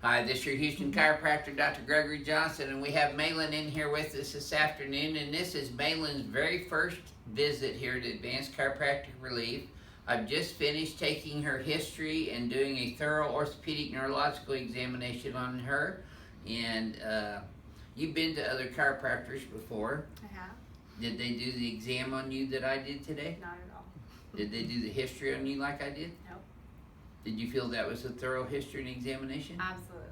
Hi, this is your Houston chiropractor, Dr. Gregory Johnson, and we have Malin in here with us this afternoon, and this is Malin's very first visit here to Advanced Chiropractic Relief. I've just finished taking her history and doing a thorough orthopedic neurological examination on her, and you've been to other chiropractors before. I have. Did they do the exam on you that I did today? Not at all. Did they do the history on you like I did? Nope. Did you feel that was a thorough history and examination? Absolutely.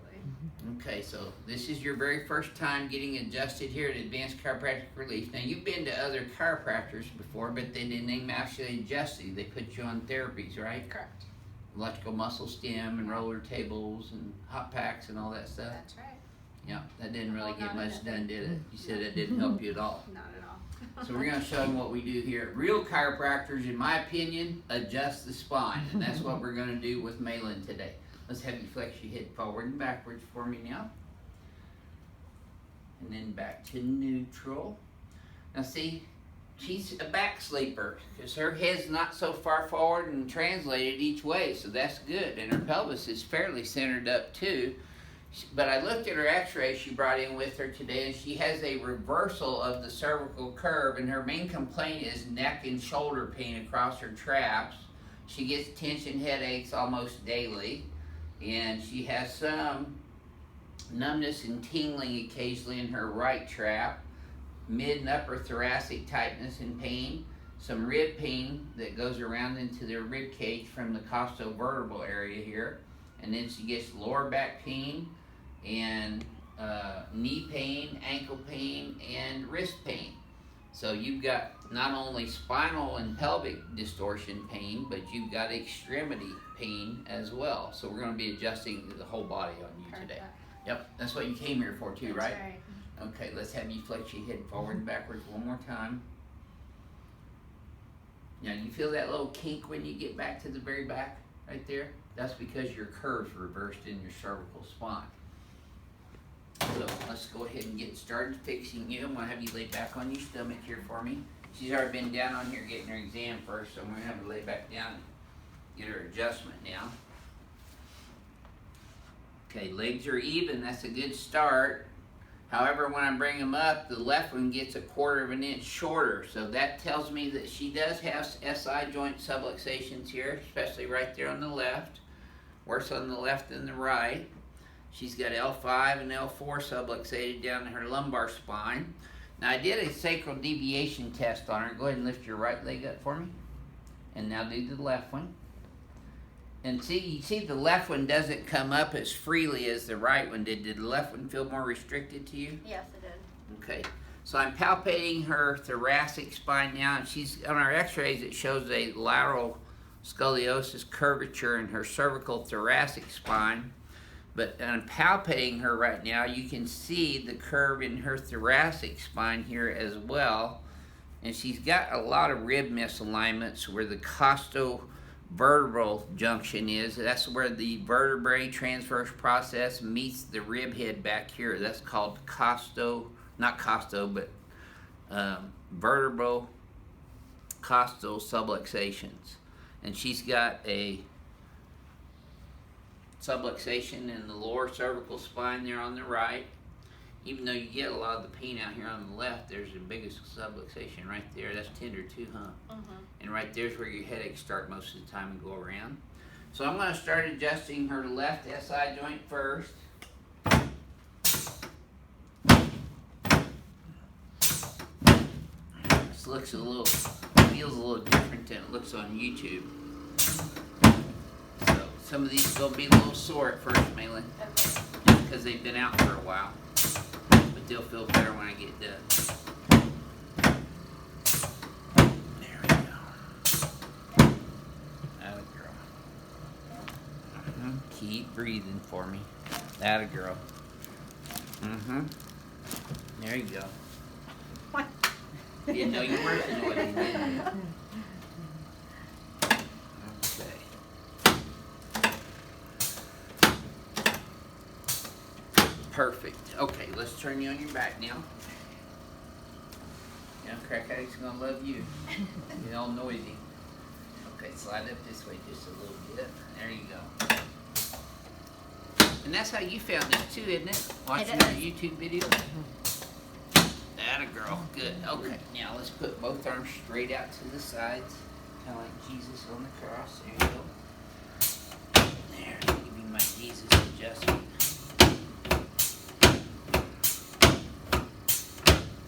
Okay, so this is your very first time getting adjusted here at Advanced Chiropractic Relief. Now, you've been to other chiropractors before, but they didn't actually adjust you. They put you on therapies, right? Correct. Electrical muscle stem and roller tables and hot packs and all that stuff. That's right. Yeah, that didn't really Well, get not much enough. done, did it? You said it didn't help you at all. Not at all. So we're going to show them what we do here. Real chiropractors, in my opinion, adjust the spine, and that's what we're going to do with Malin today. Let's have you flex your head forward and backwards for me now. And then back to neutral. Now see, she's a back sleeper because her head's not so far forward and translated each way, so that's good. And her pelvis is fairly centered up too. But I looked at her x-ray she brought in with her today, and she has a reversal of the cervical curve, and her main complaint is neck and shoulder pain across her traps. She gets tension headaches almost daily, and she has some numbness and tingling occasionally in her right trap, mid and upper thoracic tightness and pain, some rib pain that goes around into the rib cage from the costovertebral area here, and then she gets lower back pain and knee pain, ankle pain, and wrist pain. So you've got not only spinal and pelvic distortion pain, but you've got extremity pain as well. So we're going to be adjusting the whole body on you today. Yep, that's what you came here for too, right? That's right. Okay, let's have you flex your head forward and backwards one more time. Now, you feel that little kink when you get back to the very back right there? That's because your curve's reversed in your cervical spine. So let's go ahead and get started fixing you. I'm going to have you lay back on your stomach here for me. She's already been down on here getting her exam first, so I'm going to have her lay back down and get her adjustment now. Okay, legs are even. That's a good start. However, when I bring them up, the left one gets 1/4 of an inch shorter. So that tells me that she does have SI joint subluxations here, especially right there on the left. Worse on the left than the right. She's got L5 and L4 subluxated down to her lumbar spine. Now, I did a sacral deviation test on her. Go ahead and lift your right leg up for me. And now do the left one. And see, you see the left one doesn't come up as freely as the right one did. Did the left one feel more restricted to you? Yes, it did. Okay. So I'm palpating her thoracic spine now, and she's on our x-rays it shows a lateral scoliosis curvature in her cervical thoracic spine. But I'm palpating her right now. You can see the curve in her thoracic spine here as well. And she's got a lot of rib misalignments where the costovertebral junction is. That's where the vertebrae transverse process meets the rib head back here. That's called vertebral costal subluxations. And she's got a subluxation in the lower cervical spine there on the right. Even though you get a lot of the pain out here on the left, there's the biggest subluxation right there. That's tender too, huh? Mm-hmm. And right there's where your headaches start most of the time and go around. So I'm going to start adjusting her left SI joint first. This looks feels a little different than it looks on YouTube. So some of these will be a little sore at first, Malin, okay. just because they've been out for a while. But they'll feel better when I get done. There we go. Atta girl. Keep breathing for me. Atta girl. There you go. What? You didn't know you weren't annoyed, did you? Perfect. Okay, let's turn you on your back now. You know, crack addicts are gonna love you. You're all noisy. Okay, slide up this way just a little bit. There you go. And that's how you found it too, isn't it? Watching It our is. YouTube video. Atta girl. Good. Okay. Now let's put both arms straight out to the sides. Kind of like Jesus on the cross. There you go. There. Give me my Jesus adjustment.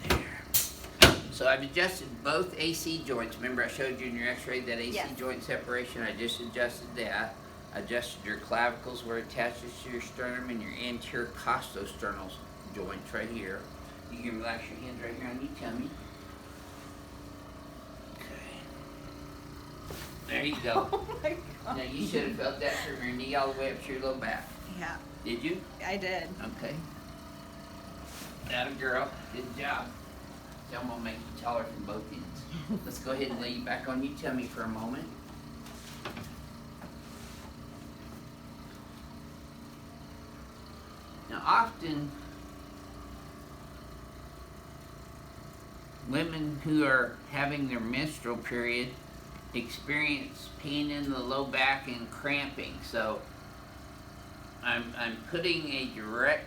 There. So I've adjusted both AC joints. Remember I showed you in your x-ray that AC Yes. joint separation? I just adjusted that. Adjusted your clavicles where it attaches to your sternum and your anterior costosternal joints right here. You can relax your hands right here on your tummy. Okay. There you go. Oh my God. Now you should have felt that from your knee all the way up to your low back. Yeah, Did you? I did. Okay. Atta girl. Good job. So I'm gonna make you taller from both ends. Let's go ahead and lay you back on your tummy for a moment. Now often women who are having their menstrual period experience pain in the low back and cramping. So I'm putting a direct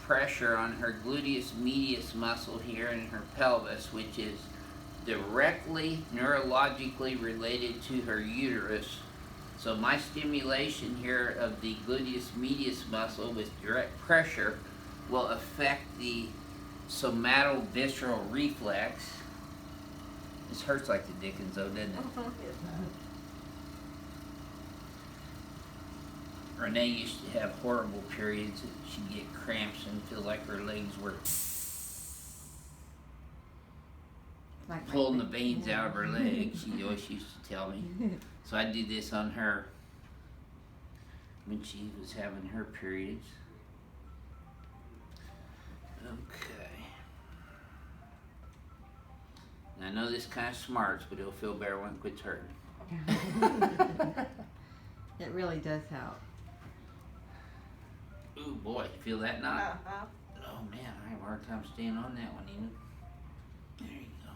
pressure on her gluteus medius muscle here in her pelvis, which is directly neurologically related to her uterus. So my stimulation here of the gluteus medius muscle with direct pressure will affect the somatovisceral reflex. This hurts like the dickens though, doesn't it? Renee used to have horrible periods. She'd get cramps and feel like her legs were pulling the veins out of her legs. She always used to tell me. So I do this on her when she was having her periods. Okay. Now, I know this kind of smarts, but it'll feel better when it quits hurting. It really does help. Ooh boy, feel that knot? Uh-huh. Oh man, I have a hard time staying on that one, Enid. There you go.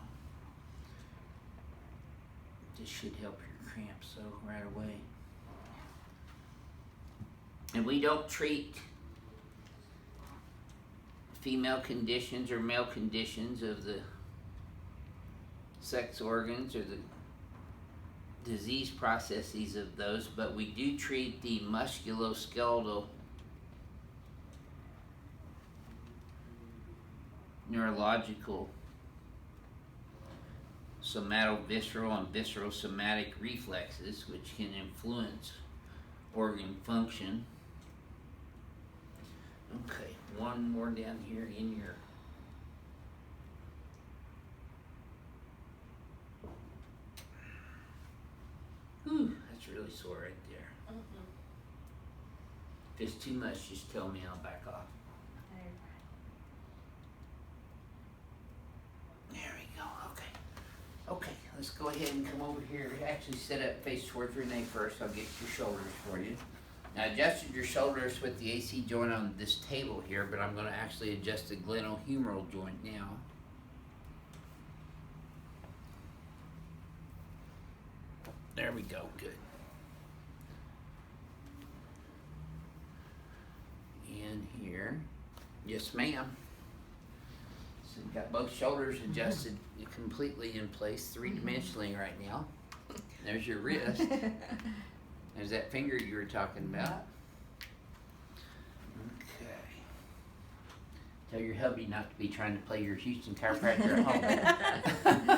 This should help your cramps so right away. And we don't treat female conditions or male conditions of the sex organs or the disease processes of those, but we do treat the musculoskeletal neurological somatovisceral and visceral somatic reflexes, which can influence organ function. Okay, one more down here in your whew, that's really sore right there. If it's too much, just tell me, I'll back off. There we go, okay. Okay, let's go ahead and come over here. Actually set up face towards Renee first. I'll get your shoulders for you. Now I adjusted your shoulders with the AC joint on this table here, but I'm going to actually adjust the glenohumeral joint now. There we go, good. In here. Yes, ma'am. So you've got both shoulders adjusted completely in place, three-dimensionally right now. There's your wrist. There's that finger you were talking about. Okay. Tell your hubby not to be trying to play your Houston chiropractor at home.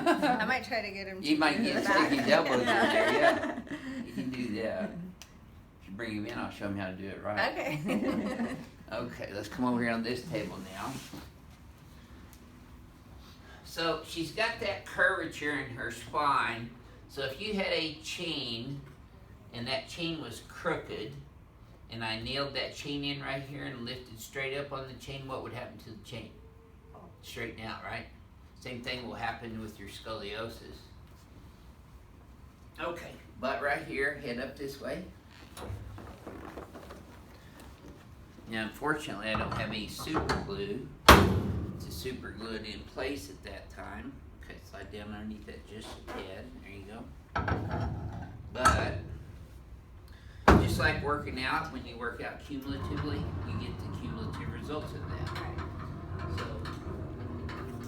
I might try to get him to You might do get that. sticky elbows in there, yeah. You can do that. If you bring him in, I'll show him how to do it right. Okay. Okay, let's come over here on this table now. So she's got that curvature in her spine. So if you had a chain and that chain was crooked and I nailed that chain in right here and lifted straight up on the chain, what would happen to the chain? Straighten out, right? Same thing will happen with your scoliosis. Okay, butt right here, head up this way. Now, unfortunately, I don't have any super glue to super glue it in place at that time. Okay, slide down underneath that just a tad. There you go. But just just like working out. When you work out cumulatively, you get the cumulative results of that. So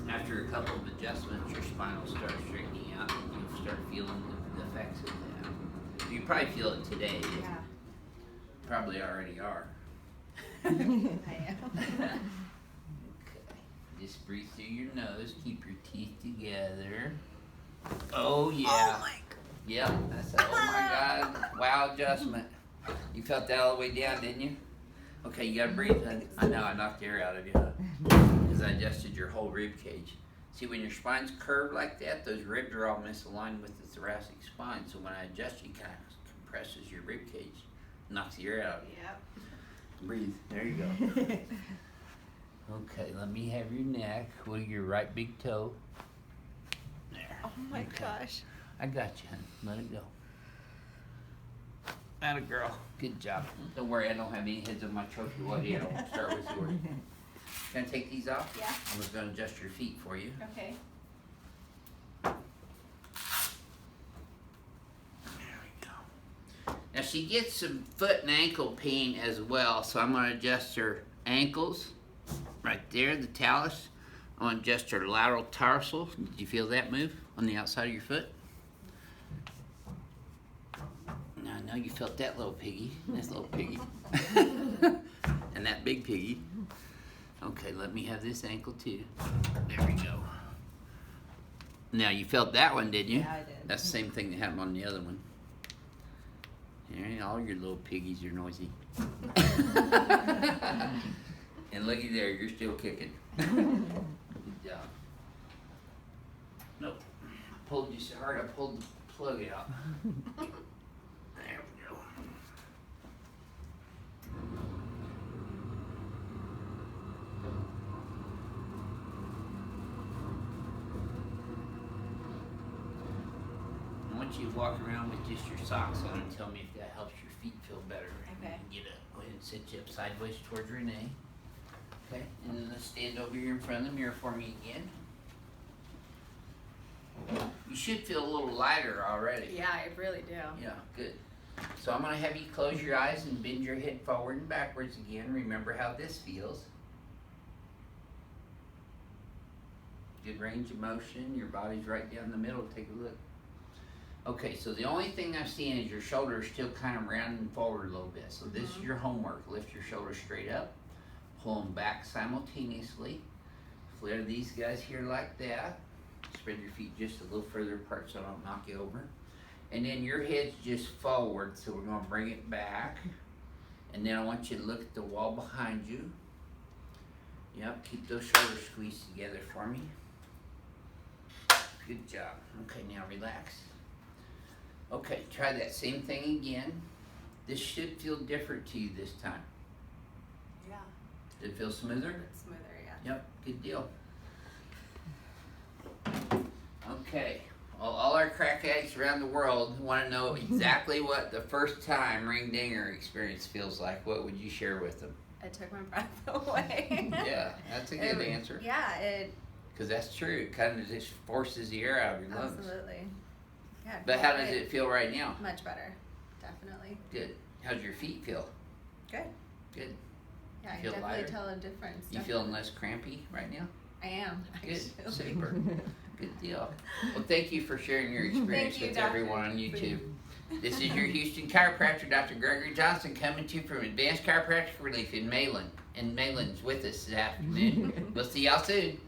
after a couple of adjustments, your spine will start straightening out, and you'll start feeling the effects of that. You probably feel it today. Yeah. Probably already are. I am. Okay. Just breathe through your nose. Keep your teeth together. Oh yeah. Oh my Yep. That's oh my God. Wow adjustment. You felt that all the way down, didn't you? Okay, you gotta breathe. I know I knocked the air out of you, huh? Because I adjusted your whole rib cage. See, when your spine's curved like that, those ribs are all misaligned with the thoracic spine. So when I adjust, it kind of compresses your rib cage, knocks the air out of you. Yep. Breathe. There you go. Okay, let me have your neck. Wiggle your right big toe. There. Oh my Okay. gosh. I got you, honey. Let it go. Atta girl. Good job. Don't worry, I don't have any heads on my trophy. What do you? I'll start with yours. Can I take these off? Yeah. I'm just gonna adjust your feet for you. Okay. There we go. Now she gets some foot and ankle pain as well, so I'm gonna adjust her ankles right there, the talus. I'm gonna adjust her lateral tarsal. Did you feel that move on the outside of your foot? Now I know you felt that little piggy, this little piggy, and that big piggy. Okay, let me have this ankle too. There we go. Now you felt that one, didn't you? Yeah, I did. That's the same thing that happened on the other one. Yeah, all your little piggies are noisy. And looky there, you're still kicking. Good job. Nope. I pulled you so hard, I pulled the plug out. There we go. I want you to walk around with just your socks on and tell me if that helps your feet feel better. Okay. Get up. Go ahead and sit you up sideways towards Renee. Okay, and then let's stand over here in front of the mirror for me again. You should feel a little lighter already. Yeah, I really do. Yeah, good. So I'm gonna have you close your eyes and bend your head forward and backwards again. Remember how this feels. Good range of motion. Your body's right down the middle. Take a look. Okay, so the only thing I'm seeing is your shoulders still kind of rounding forward a little bit. So this is your homework. Lift your shoulders straight up. Pull them back simultaneously. Flare these guys here like that. Spread your feet just a little further apart so I don't knock you over. And then your head's just forward, so we're gonna bring it back. And then I want you to look at the wall behind you. Yep, keep those shoulders squeezed together for me. Good job. Okay, now relax. Okay, try that same thing again. This should feel different to you this time. Yeah. Did it feel smoother? It's smoother, yeah. Yep, good deal. Okay, well, all our crack addicts around the world want to know exactly what the first time ring dinger experience feels like. What would you share with them? It took my breath away. Yeah, that's a good answer. Yeah, it Because that's true. It kind of just forces the air out of your lungs. absolutely. Yeah. But how does it feel right now? Much better, definitely. Good. How's your feet feel? Good. Good. Yeah, I Feel can definitely lighter? tell a difference. You feeling less crampy right now? I am. Good. Actually. Super. Good deal. Well, thank you for sharing your experience Thank you, with Dr. everyone on YouTube. This is your Houston chiropractor, Dr. Gregory Johnson, coming to you from Advanced Chiropractic Relief in Mayland. And Mayland's with us this afternoon. We'll see y'all soon.